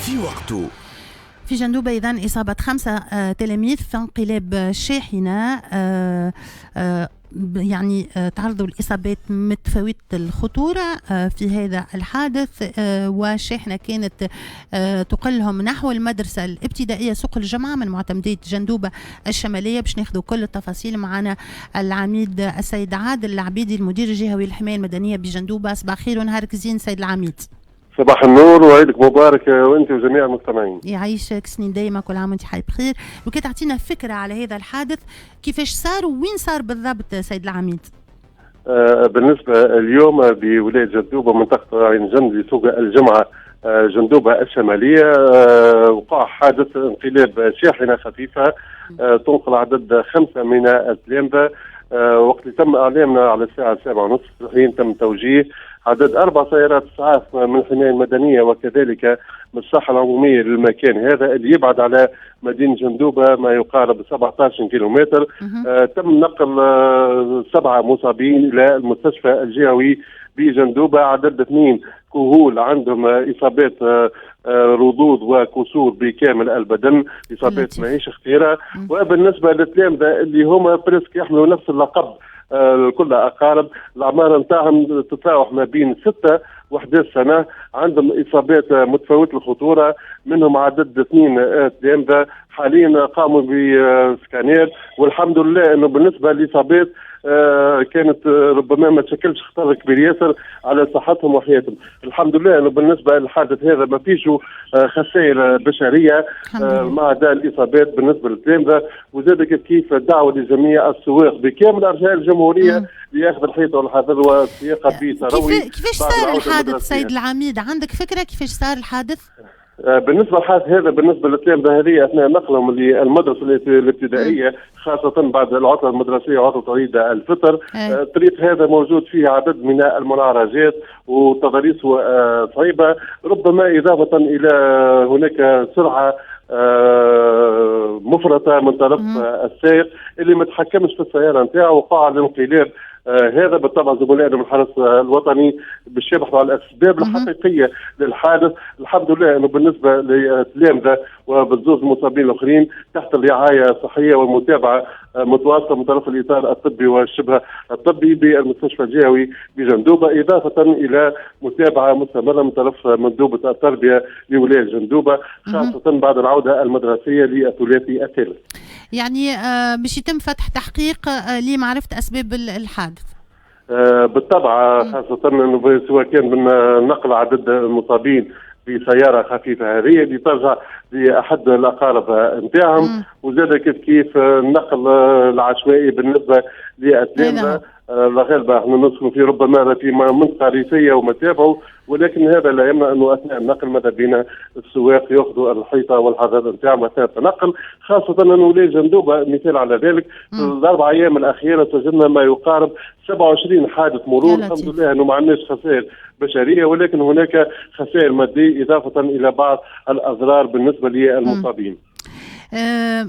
في وقته. في جندوبة إذن إصابة 5 تلاميذ في انقلاب شاحنة يعني تعرضوا لإصابات متفاوتة الخطورة في هذا الحادث، والشاحنة كانت تقلهم نحو المدرسة الابتدائية سوق الجمعة من معتمدية جندوبة الشمالية. باش ناخذوا كل التفاصيل معنا العميد السيد عادل العبيدي المدير الجهوي للحماية المدنية بجندوبة. صباح خير ونهارك زين سيد العميد. صباح النور وعيدك مبارك وانت وجميع المستمعين. يعيشك سنين دايما، كل عام وانت حي بخير. وكي تعطينا فكره على هذا الحادث كيفاش صار وين صار بالضبط سيد العميد؟ بالنسبه اليوم بولايه جندوبه منطقه عين جند لسوق الجمعه جندوبه الشماليه وقع حادث انقلاب شاحنه خفيفه تنقل عدد 5 من التلامذه. وقت تم اعلامنا على الساعه 7:30 حين تم توجيه عدد 4 سيارات اسعاف من الحمايه المدنيه وكذلك من الصحه العموميه للمكان هذا اللي يبعد على مدينه جندوبه ما يقارب 17 كيلومتر. تم نقل 7 مصابين الى المستشفى الجهوي بجندوبه، عدد 2 كهول عندهم اصابات ردود وكسور بكامل البدن، اصابات ماهيش خطيره. وبالنسبه للتلامذه اللي هما بريسك يحملوا نفس اللقب كل اقارب، الاعمار نتاعهم تتراوح ما بين 6 و11 سنه، عندهم اصابات متفاوته الخطوره، منهم عدد 2 تلامذه حاليا قاموا بسكانير. والحمد لله انه بالنسبه للاصابات كانت ربما ما تشكلش خطر كبير ياسر على صحتهم وحياتهم. الحمد لله انه بالنسبه للحادث هذا ما فيش خسائر بشريه ما عدا الاصابات بالنسبه للتلامذه. وزاد كيف دعوه لجميع السواق بكامل ارجاء الجمهوريه لياخذ الحيطه والحذر والسياقه بتروي. كيفاش صار الحادث سيد العميد؟ عندك فكره كيفاش صار الحادث؟ بالنسبه للحادث هذا بالنسبه للتلامذه هذه اثناء نقلهم للمدرسه الابتدائيه خاصه بعد العطله المدرسيه وعطله عيد الفطر. الطريق هذا موجود فيه عدد من المنعرجات وتضاريس صعيبه، ربما اضافه الى هناك سرعه مفرطه من طرف السائق اللي ما تحكمش في السياره نتاعو وقع الانقلاب. هذا بالطبع زملائنا من الحرس الوطني باش يبحثوا على الاسباب الحقيقيه للحادث. الحمد لله انه بالنسبه للتلامذه وبالزوج المصابين الاخرين تحت الرعايه الصحيه والمتابعه متواصله من طرف الاطار الطبي والشبه الطبي بالمستشفى الجهوي بجندوبه، اضافه الى متابعه مستمره من طرف مندوبه التربيه لولايه جندوبه خاصه بعد العوده المدرسيه للثلاثي الثالث. يعني باش يتم فتح تحقيق لمعرفة أسباب الحادث. بالطبع خاصة أنه سواء كان من نقل عدد المصابين بسيارة خفيفة هذه اللي ترجع لأحد الأقارب نتاعهم، وزاد كيف النقل العشوائي بالنسبة للتلامذة. الغالبة احنا نسكن في ربما في منطقة ريفية ومتابعه، ولكن هذا لا يمنع انه اثناء النقل ماذا بين السواق ياخذوا الحيطة والحذر نتاعهم اثناء التنقل، خاصة انه ولاية جندوبة مثال على ذلك في ال4 ايام الاخيرة سجلنا ما يقارب 27 حادث مرور. الحمد لله انه ما عندناش خسائر بشرية، ولكن هناك خسائر مادية اضافة الى بعض الاضرار بالنسبة للمصابين.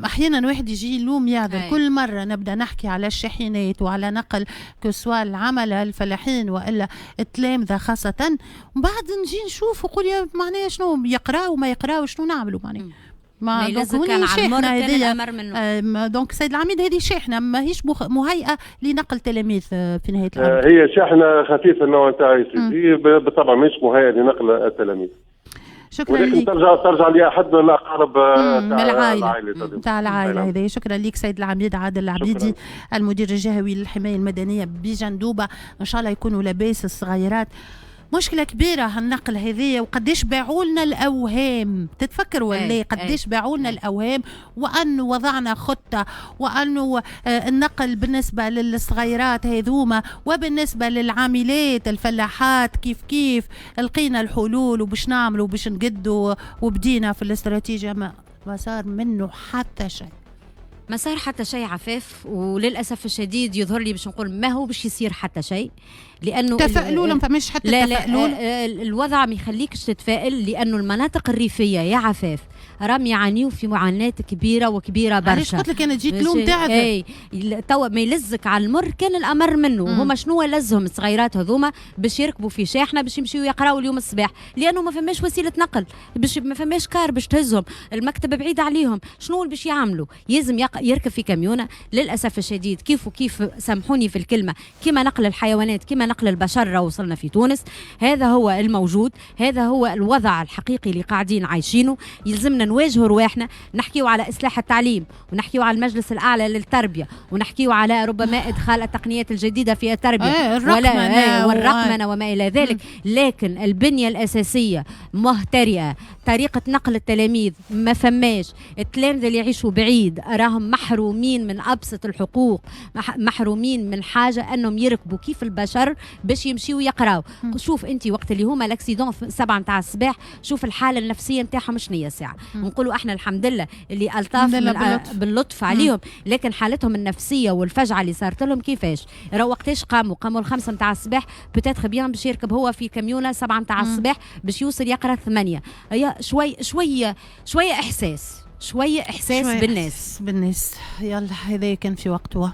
احيانا واحد يجي يلوم يعذر كل مره نبدا نحكي على الشاحنات وعلى نقل كسوال العمله الفلاحين والا التلامذه خاصه، ومن بعد نجي نشوف وقول يا معناها شنو يقراو وما يقراو شنو نعملوا معناها ما لازم كان على المر كان الامر منه. دونك سيد العميد هذه شاحنه ماهيش مهيئه لنقل تلاميذ في نهايه الامر. هي شاحنه خفيفه النوع نتاع ICG بالطبع مش مهيئه لنقل التلاميذ. شكرا ولكن لك. ترجع لاحد الاقارب تاع العائله هذه. شكرا لك سيد العميد عادل العبيدي المدير الجهوي للحمايه المدنيه بجندوبه. ان شاء الله يكونوا لاباس الصغيرات. مشكلة كبيرة هالنقل هذه، وقديش باعوا لنا الأوهام. تتفكروا ولا قديش باعوا لنا الأوهام، وأنه وضعنا خطة، وأنه النقل بالنسبة للصغيرات هذوما وبالنسبة للعاملات الفلاحات كيف لقينا الحلول وباش نعملوا وباش نقدوا وبدينا في الاستراتيجية. ما صار منه حتى شيء. ما صار حتى شيء عفاف، وللأسف الشديد يظهر لي باش نقول ما هو باش يصير حتى شيء، لأنه تفائلوا ما فماش حتى تفائلوا. الوضع ما يخليكش تتفائل، لأنه المناطق الريفية يا عفاف راهم يعانيوا في معاناه كبيره وكبيره برشا. علاش قلت لك انا جيت لوم تعذر. اي توا ما يلزك على المر كان الامر منه. هما شنو لزهم الصغيرات هذوما باش يركبوا في شاحنه باش يمشيوا يقراوا اليوم الصباح، لانه ما فماش وسيله نقل، باش ما فماش كار باش تهزهم، المكتب بعيد عليهم، شنو اللي باش يعملوا؟ يلزم يركب في كاميونه. للاسف الشديد كيف وكيف، سامحوني في الكلمه، كما نقل الحيوانات كما نقل البشر وصلنا في تونس. هذا هو الموجود، هذا هو الوضع الحقيقي اللي قاعدين عايشينه. يلزمنا نواجهوا رواحنا، نحكيوا على اصلاح التعليم، ونحكيوا على المجلس الاعلى للتربيه، ونحكيوا على ربما ادخال التقنيات الجديده في التربيه والرقمنه وما الى ذلك. لكن البنيه الاساسيه مهترئه، طريقه نقل التلاميذ ما فماش، التلاميذ اللي يعيشوا بعيد راهم محرومين من ابسط الحقوق، محرومين من حاجه انهم يركبوا كيف البشر باش يمشيوا يقراوا. شوف انت وقت اللي هما الاكسيدون 7 متاع الصباح، شوف الحاله النفسيه نتاعهم شنو هي ساعه. نقولوا احنا الحمد لله اللي الطاف باللطف عليهم، لكن حالتهم النفسيه والفجعه اللي صارت لهم كيفاش؟ راهو وقتاش قاموا 5 متاع الصباح، بتاتخ بيان باش يركب هو في كاميونه 7 متاع الصباح باش يوصل يقرا 8. هي شويه احساس، شويه احساس بالناس. يلا هذا كان في وقته.